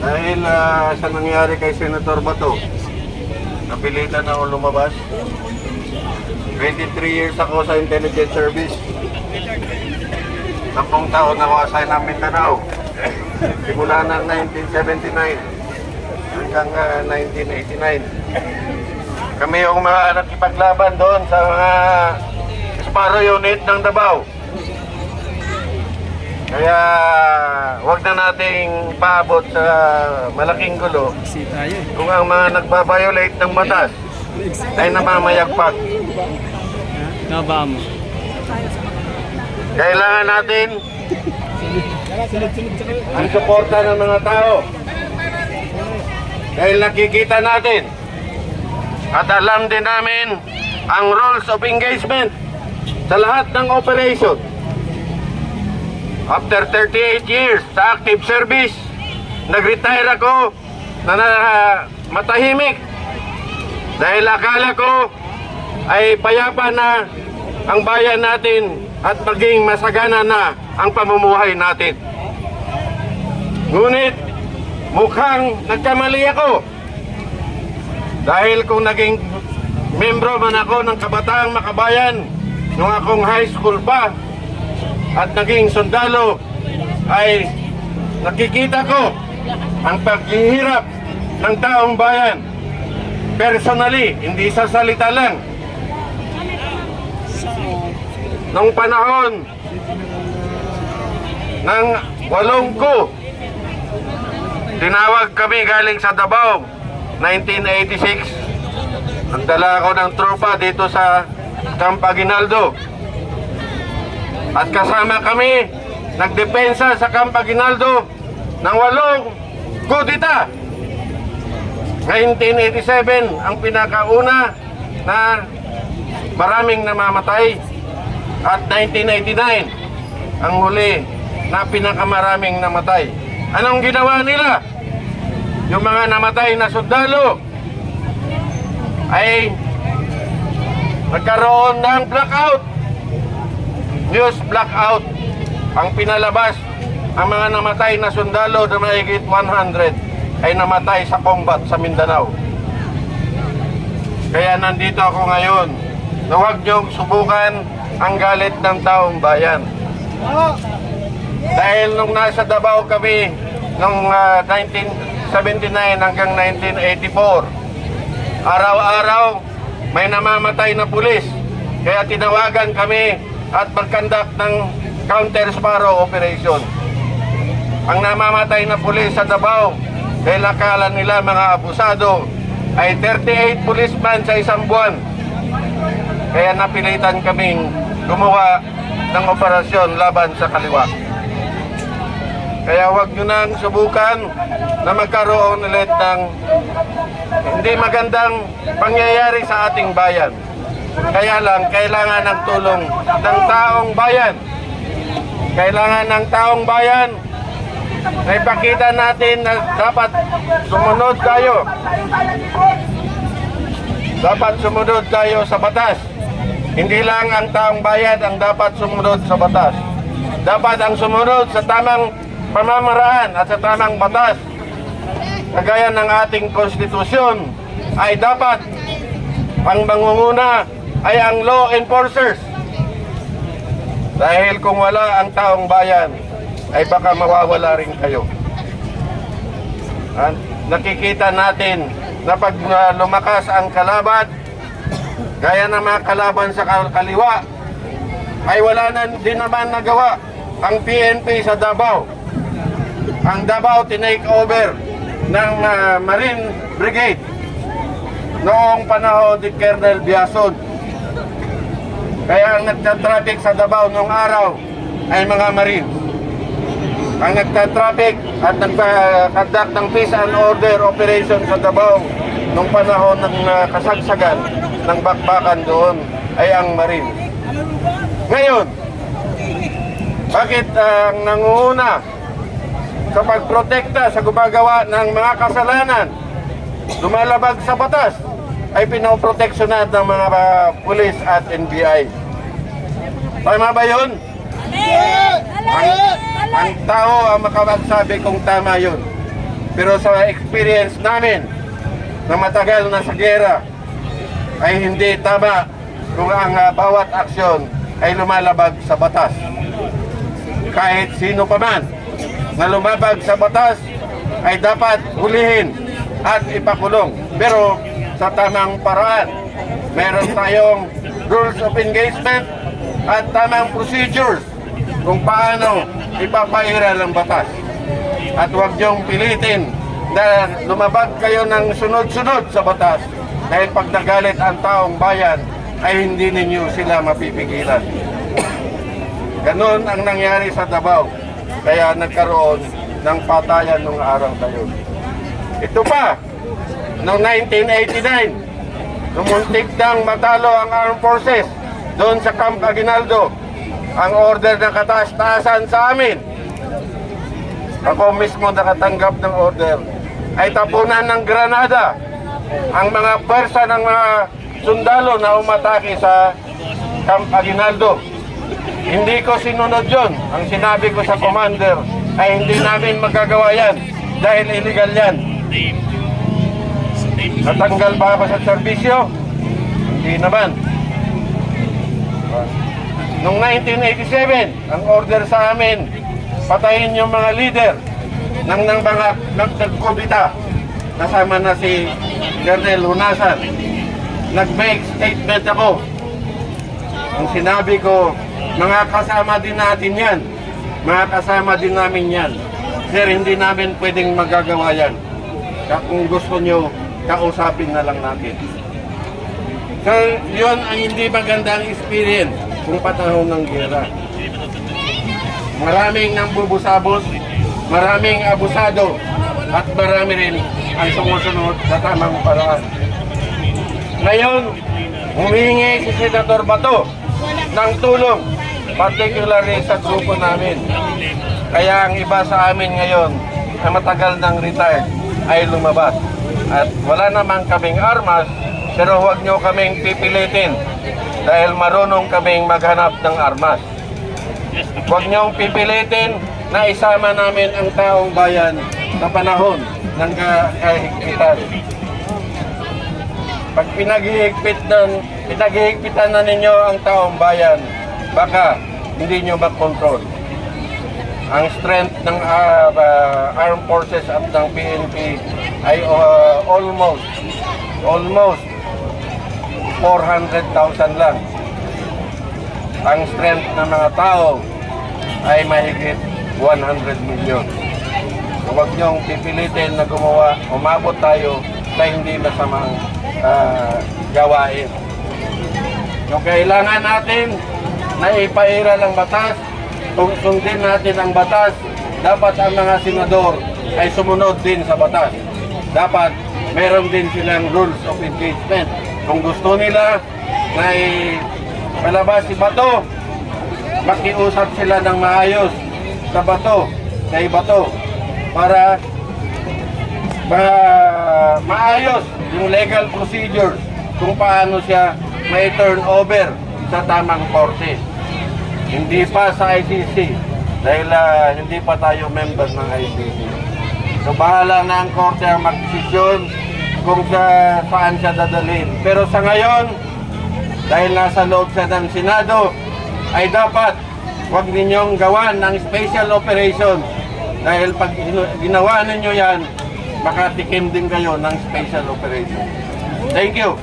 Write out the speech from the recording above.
Dahil sa nangyari kay Senator Bato, napilitan na ako lumabas. 23 years ako sa intelligence service. 10 taon ako assign ng Mindanao. Simula ng 1979 hanggang 1989. Kami yung mga nakipaglaban doon sa mga Sparrow unit ng Davao. Kaya wag na nating paabot sa malaking gulo kung ang mga nagbabiolate ng batas ay namamayagpag. Kailangan natin ang suporta ng mga tao. Dahil nakikita natin at alam din namin ang rules of engagement sa lahat ng operation. After 38 years sa active service, nag-retire ako na matahimik dahil akala ko ay payapa na ang bayan natin at maging masagana na ang pamumuhay natin. Ngunit mukhang nagkamali ako dahil kung naging membro man ako ng Kabataang Makabayan nung akong high school pa at naging sundalo, ay nakikita ko ang paghihirap ng taong bayan. Personally, hindi sa salita lang. Nung panahon ng 8 ko, tinawag kami galing sa Davao, 1986. Nagdala ako ng tropa dito sa Camp Aguinaldo. At kasama kami, nagdepensa sa Camp Aguinaldo ng 8 kudita. 1987 ang pinakauna na maraming namamatay. At 1989 ang huli na pinakamaraming namatay. Anong ginawa nila? Yung mga namatay na sundalo ay nagkaroon ng blackout. News blackout ang pinalabas. Ang mga namatay na sundalo na mahigit 100 ay namatay sa combat sa Mindanao. Kaya nandito ako ngayon na huwag niyong subukan ang galit ng taong bayan. Dahil nung nasa Davao kami nung 1979 hanggang 1984, araw-araw may namamatay na pulis. Kaya tinawagan kami at mag-conduct ng counter Sparrow operation. Ang namamatay na pulis sa Davao, dahil akala nila mga abusado, ay 38 policemen sa isang buwan. Kaya napilitan kaming gumawa ng operasyon laban sa kaliwa. Kaya huwag nyo nang subukan na magkaroon ulit ng hindi magandang pangyayari sa ating bayan. Kaya lang, kailangan ng tulong ng taong bayan. Kailangan ng taong bayan na ipakita natin na dapat sumunod tayo. Dapat sumunod tayo sa batas. Hindi lang ang taong bayan ang dapat sumunod sa batas. Dapat ang sumunod sa tamang pamamaraan at sa tamang batas. Kagaya ng ating konstitusyon ay dapat ang mangunguna ay ang law enforcers. Dahil kung wala ang taong bayan, ay baka mawawala rin kayo. Nakikita natin na pag lumakas ang kalaban, gaya ng mga kalaban sa kaliwa, ay wala na din naman nagawa ang PNP sa Davao. Ang Davao tinake over ng Marine Brigade noong panahon ni Colonel Biason. Kaya ang nagtatraffic sa Davao noong araw ay mga Marines. Ang nagtatraffic at nagkakandak ng peace and order operation sa Davao noong panahon ng kasagsagan ng bakbakan doon ay ang Marines. Ngayon, bakit ang nangunguna sa pagprotekta sa gumagawa ng mga kasalanan, lumalabag sa batas, ay pinoproteksyonan ng mga pulis at NBI? Tama ba yun? Ang tao ang makapagsabi kung tama yun. Pero sa experience namin na matagal na sa gera, ay hindi tama kung ang bawat aksyon ay lumalabag sa batas. Kahit sino pa man na lumabag sa batas ay dapat hulihin at ipakulong. Pero sa tamang paraan, meron tayong rules of engagement at tamang procedures kung paano ipapairal ang batas. At huwag niyong pilitin na lumabag kayo ng sunod-sunod sa batas dahil pag nagalit ang taong bayan ay hindi ninyo sila mapipigilan. Ganon ang nangyari sa Davao, kaya nagkaroon ng patayan nung araw na yun. Ito pa, noong 1989, lumuntik nang matalo ang armed forces doon sa Camp Aguinaldo. Ang order ng kataas-taasan sa amin, ako mismo nakatanggap ng order, ay tapunan ng granada ang mga pwersa ng mga sundalo na umatake sa Camp Aguinaldo. Hindi ko sinunod yun. Ang sinabi ko sa commander ay hindi namin magagawa yan dahil illegal yan. Natanggal ba ako sa serbisyo? Hindi naman. Noong 1987, ang order sa amin, patayin yung mga leader ng mga nagkubita. Kasama na si Colonel Hunasan. Nag-make statement ako. Ang sinabi ko, mga kasama din natin yan. Mga kasama din namin yan. Sir, hindi namin pwedeng magagawa yan. Kung gusto nyo, kausapin na lang natin. So, yun ang hindi magandang experience kung panahon ng gera. Maraming nang bubusabos, maraming abusado, at marami rin ang sumusunod sa tamang paraan. Ngayon, humingi si Senator Bato ng tulong, particularly sa grupo namin. Kaya ang iba sa amin ngayon na matagal ng retired ay lumabas. At wala naman kaming armas, pero huwag nyo kaming pipilitin dahil marunong kaming maghanap ng armas. Huwag nyo pipilitin na isama namin ang taong bayan sa panahon ng kahigpitan. Pag pinaghihigpitan na ninyo ang taong bayan, baka hindi nyo makontrol. Ang strength ng armed forces at ng PNP ay almost 400,000 lang. Ang strength ng mga tao ay mahigit 100 million. So, huwag niyong pipilitin na umabot tayo sa hindi masamang gawain. So, kailangan natin na ipairal ang batas. Kung sundin natin ang batas, dapat ang mga senador ay sumunod din sa batas. Dapat meron din silang rules of engagement. Kung gusto nila na palabas si Bato, makiusap sila ng maayos sa Bato, kay Bato, para maayos yung legal procedures kung paano siya may turn over sa tamang korte. Hindi pa sa ICC dahil hindi pa tayo member ng ICC. So bahala na ang korte ang magdesisyon kung saan siya dadalhin. Pero sa ngayon, dahil nasa loob siya ng Senado, ay dapat huwag ninyong gawan ng special operation. Dahil pag ginawa ninyo yan, makatikim din kayo ng special operation. Thank you.